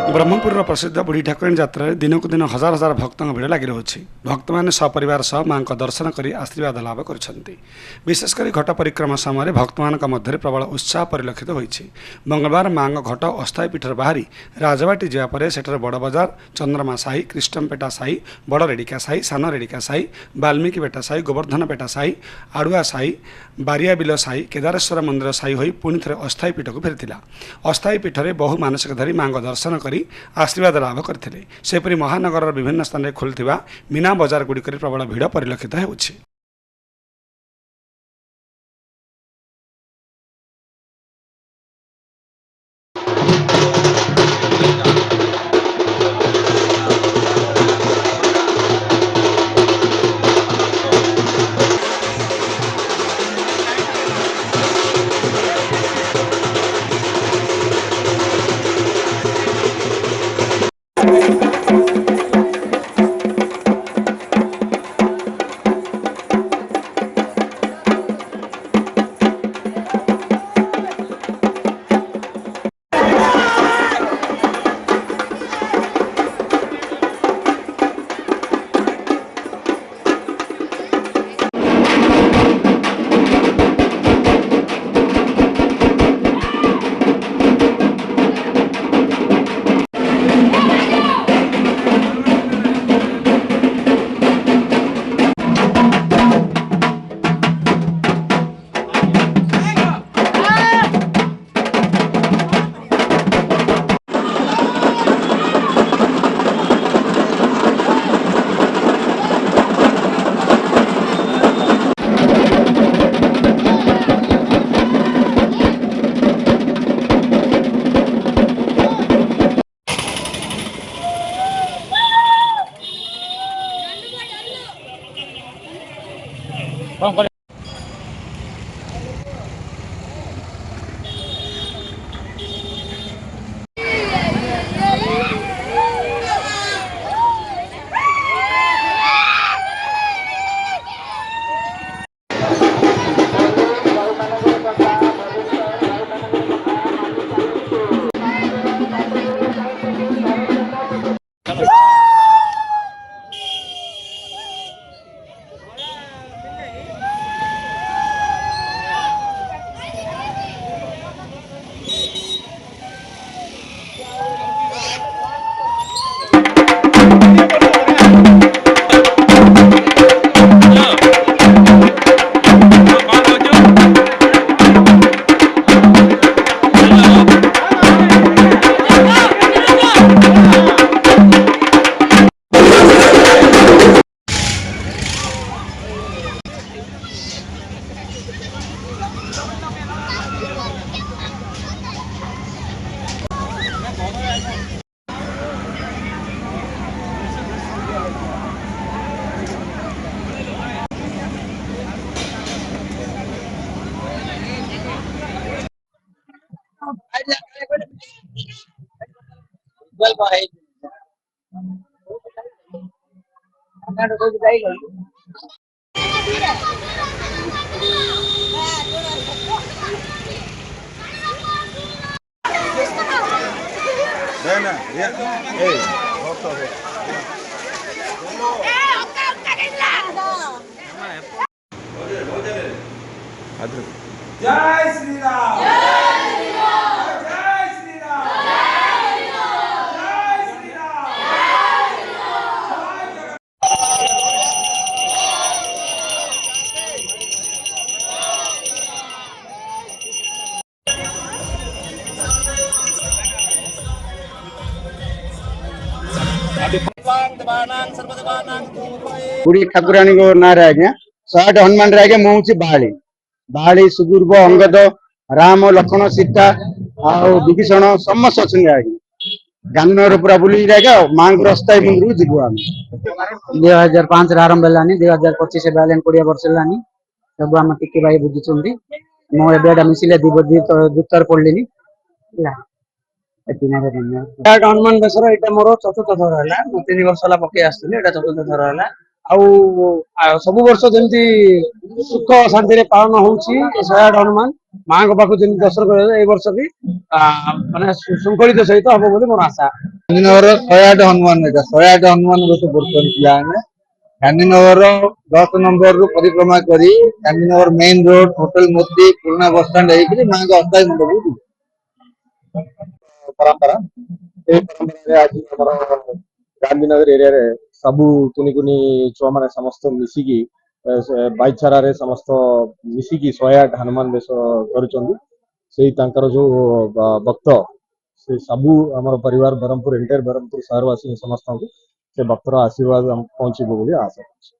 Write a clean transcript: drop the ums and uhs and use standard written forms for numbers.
ब्रह्मपुर प्रसिद्ध बुढ़ी ठाकुराणी जात्रा दिनक दिन हजार हजार भक्त भिड़ लगी रही भक्त मैंने सपरिवार सह मां दर्शन कर आशीर्वाद लाभ कर विशेषकर घट परिक्रमा समय भक्त मान मध्य प्रबल उत्साह परिलक्षित होती। मंगलवार मां घट अस्थायी पीठर बाहरी राजबाटी जावापर सेठर बड़ बजार चंद्रमा साही कृष्णपेटा साही बड़ रेडिका साही सान रेडिका साही वाल्मीकि बेटा साही गोवर्धन पेटा साही आड़ुआ साही बारिया बिल साही केदारेश्वर मंदिर साही हो पुणी थे अस्थायी पीठ को फेरी अस्थायी पीठ में बहु मानसिक धरी मां दर्शन कर आशीर्वाद लाभ करते। सेपरी महानगर विभिन्न स्थान में खोलुवा मीना बजार गुड़िक प्रबल भिड़ परिलक्षित होउछि। जय श्री राम जय श्री राम जय श्री राम जय श्री राम बुढ़ी ठाकुराणी को ना आज्ञा 100 हनुमान रे आज्ञा मुझे बाली बाली सुदूर्भ अंगद राम लक्ष्मण सीता विभीषण समस्त अच्छे आज्ञा गांधीनगर पूरा बुली आज्ञा माँ अस्थायी मंदिर को जीव आम 2005 आरंभ है 2025 बैलेंस 20 वर्ष है सब आम टिके भाई बुझुंट मुझे मिसिले दुतर पढ़ली हनुमान बेसर यहाँ मोर चतुर्थ थर है 3 वर्ष है पकई आसती चतुर्थ थर है ସବୁ ବର୍ଷ ଯେମିତି ସୁଖ ଶାନ୍ତିରେ ପାଳନ ହଉଛି 108 ହନୁମାନ ମାଙ୍କ ପାଖକୁ ଯେମିତି ଦର୍ଶନ କରାଯାଏ ଏଇ ବର୍ଷ ବି ମାନେ ଶୃଙ୍ଖଳିତ ସହିତ ହବ ବୋଲି ମୋର ଆଶା। ଗାନ୍ଧୀନଗର 108 ହନୁମାନ ଏଟା 108 ହନୁମାନ ଗୋଟେ ବର୍ତ୍ତମାନ ପିଲା ଆମେ ଗାନ୍ଧୀନଗର 10 ନମ୍ବରରୁ ପରିକ୍ରମା କରି ଗାନ୍ଧୀନଗର ମେନ୍ ରୋଡ ହୋଟେଲ ମୋତି ପୁରୁଣା ବସଷ୍ଟାଣ୍ଡ ହେଇକରି ମାଙ୍କ ଅସ୍ଥାୟୀ ମଣ୍ଡପକୁ ଯିବୁ। ପରମ୍ପରା ଏ ପରମ୍ପରାରେ ଆଜି ଆମର ଗାନ୍ଧୀନଗର ଏରିଆରେ ସବୁ କୁନି କୁନି ଛୁଆ ମାନେ ସମସ୍ତ ମିଶିକି ଭାଇଚାରାରେ ସମସ୍ତ ମିଶିକି 108 ହନୁମାନ ବେଶ କରୁଛନ୍ତି। ସେଇ ତାଙ୍କର ଯୋଉ ଭକ୍ତ ସେ ସବୁ ଆମର ପରିବାର ବ୍ରହ୍ମପୁର ଏଣ୍ଟାୟାର ବ୍ରହ୍ମପୁର ସହରବାସୀ ସମସ୍ତଙ୍କୁ ସେ ଭକ୍ତର ଆଶୀର୍ବାଦ ପହଞ୍ଚିବ ବୋଲି ଆଶା କରୁଛି।